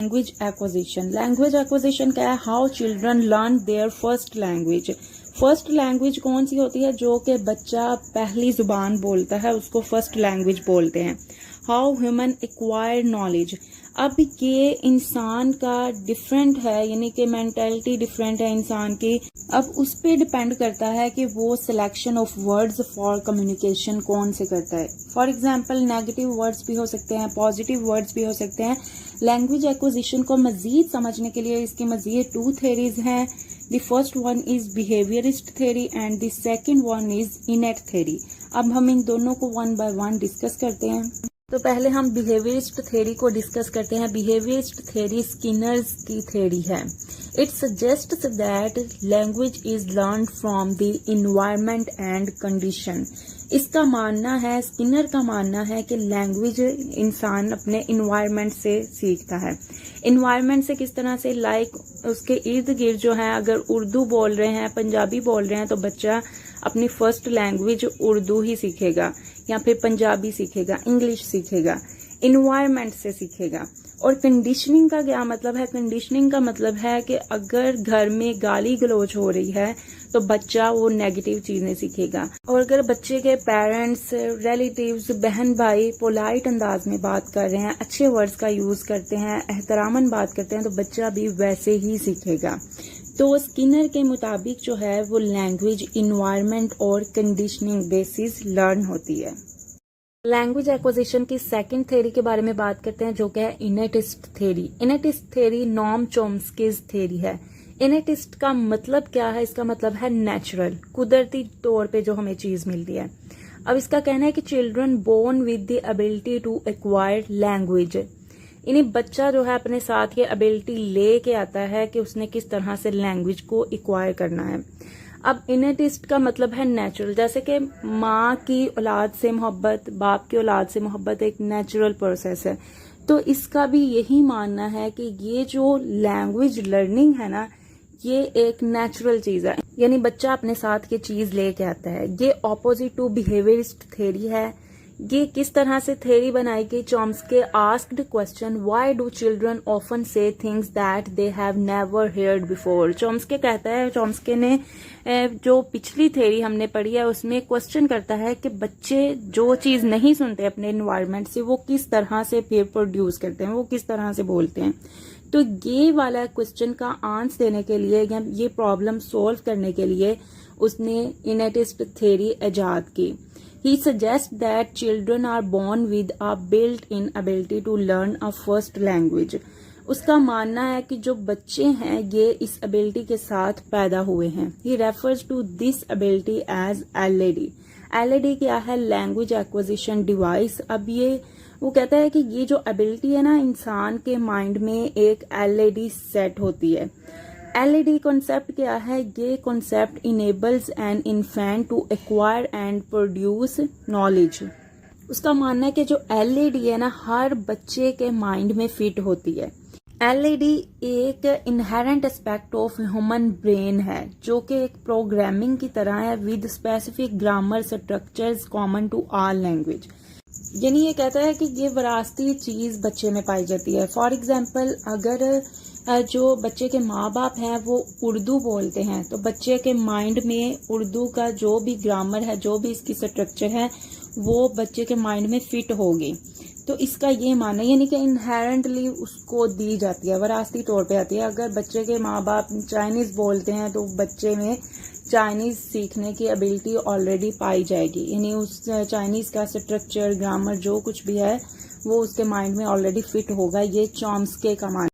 Language acquisition क्या है? How children learn their first language. First language कौन सी होती है? जो कि बच्चा पहली जुबान बोलता है उसको फर्स्ट लैंग्वेज बोलते हैं। How human acquire knowledge. अब ये इंसान का डिफरेंट है, यानी कि मेंटालिटी डिफरेंट है इंसान की। अब उस पर डिपेंड करता है कि वो selection of words for communication कौन से करता है। फॉर एग्जांपल नेगेटिव वर्ड्स भी हो सकते हैं, पॉजिटिव वर्ड्स भी हो सकते हैं। लैंग्वेज एक्विजिशन को मजीद समझने के लिए इसकी मजीद 2 थेरीज हैं। The first one is behaviourist theory and the second one is इनेट theory. अब हम इन दोनों को 1 बाय 1 डिस्कस करते हैं। तो पहले हम बिहेवियरिस्ट थेरी को डिस्कस करते हैं। बिहेवियरिस्ट थेरी स्किनर्स की थेरी है। It suggests that language is learn from the environment and condition. इसका मानना है, स्किनर का मानना है कि लैंग्वेज इंसान अपने इन्वायरमेंट से सीखता है। इन्वायरमेंट से किस तरह से? लाइक उसके इर्द गिर्द जो है, अगर उर्दू बोल रहे हैं, पंजाबी बोल रहे हैं, तो बच्चा अपनी फर्स्ट लैंग्वेज उर्दू ही सीखेगा या फिर पंजाबी सीखेगा, इंग्लिश सीखेगा, इन्वायरमेंट से सीखेगा। और कंडीशनिंग का क्या मतलब है? कंडीशनिंग का मतलब है कि अगर घर में गाली गलौज हो रही है तो बच्चा वो नेगेटिव चीजें सीखेगा। और अगर बच्चे के पेरेंट्स, रिलेटिव्स, बहन भाई पोलाइट अंदाज में बात कर रहे हैं, अच्छे वर्ड्स का यूज करते हैं, एहतरामन बात करते हैं, तो बच्चा भी वैसे ही सीखेगा। तो स्किनर के मुताबिक जो है वो लैंग्वेज इन्वायरमेंट और कंडीशनिंग बेसिस लर्न होती है। लैंग्वेज एक्विजिशन की सेकंड थ्योरी के बारे में बात करते हैं, जो कि है इनेटिस्ट थ्योरी। इनेटिस्ट थ्योरी नॉम चॉम्स्कीज थ्योरी है। इनेटिस्ट का मतलब क्या है? इसका मतलब है नेचुरल, कुदरती तौर पे जो हमें चीज मिलती है। अब इसका कहना है कि children born with the ability to acquire language, यानी बच्चा जो है अपने साथ ये एबिलिटी ले के आता है कि उसने किस तरह से लैंग्वेज को एक्वायर करना है। अब इनेटिस्ट का मतलब है नेचुरल, जैसे कि माँ की औलाद से मोहब्बत, बाप की औलाद से मोहब्बत एक नेचुरल प्रोसेस है। तो इसका भी यही मानना है कि ये जो लैंग्वेज लर्निंग है ना, ये एक नेचुरल चीज है, यानी बच्चा अपने साथ ये चीज लेके आता है। ये ऑपोजिट टू बिहेवियरिस्ट थ्योरी है। ये किस तरह से थ्योरी बनाई गई? Chomsky asked question, why do children often say things that they have never heard before. Chomsky कहता है, चॉम्स्की ने जो पिछली थ्योरी हमने पढ़ी है उसमें क्वेश्चन करता है कि बच्चे जो चीज नहीं सुनते अपने एनवायरनमेंट से वो किस तरह से फिर प्रोड्यूस करते हैं, वो किस तरह से बोलते हैं। तो ये वाला क्वेश्चन का आंसर देने के लिए या ये प्रॉब्लम सॉल्व करने के लिए उसने इनेटिस्ट थ्योरी इजाद की। He suggests that children are born with a built-in ability to learn a first language. उसका मानना है कि जो बच्चे हैं ये इस एबिलिटी के साथ पैदा हुए हैं। He refers to this ability as LAD. LAD क्या है? Language acquisition device. अब ये वो कहता है कि ये जो एबिलिटी है ना, इंसान के माइंड में एक LAD सेट होती है। LAD कॉन्सेप्ट क्या है? ये concept enables an infant to acquire and produce knowledge. उसका मानना है कि जो LAD है ना, हर बच्चे के माइंड में फिट होती है। LAD एक inherent aspect of human brain है, जो कि एक प्रोग्रामिंग की तरह है with specific grammar structures common to all language. यानी ये कहता है कि ये विरासती चीज बच्चे में पाई जाती है। फॉर एग्जाम्पल, अगर जो बच्चे के माँ बाप हैं वो उर्दू बोलते हैं तो बच्चे के माइंड में उर्दू का जो भी ग्रामर है, जो भी इसकी स्ट्रक्चर है, वो बच्चे के माइंड में फिट होगी। तो इसका ये मानना है, यानी कि इनहेरेंटली उसको दी जाती है, विरासती तौर पे आती है। अगर बच्चे के माँ बाप चाइनीज बोलते हैं तो बच्चे में चाइनीज सीखने की एबिलिटी ऑलरेडी पाई जाएगी, यानी उस चाइनीज का स्ट्रक्चर, ग्रामर जो कुछ भी है वो उसके माइंड में ऑलरेडी फिट होगा। ये चॉम्स्की का मानना।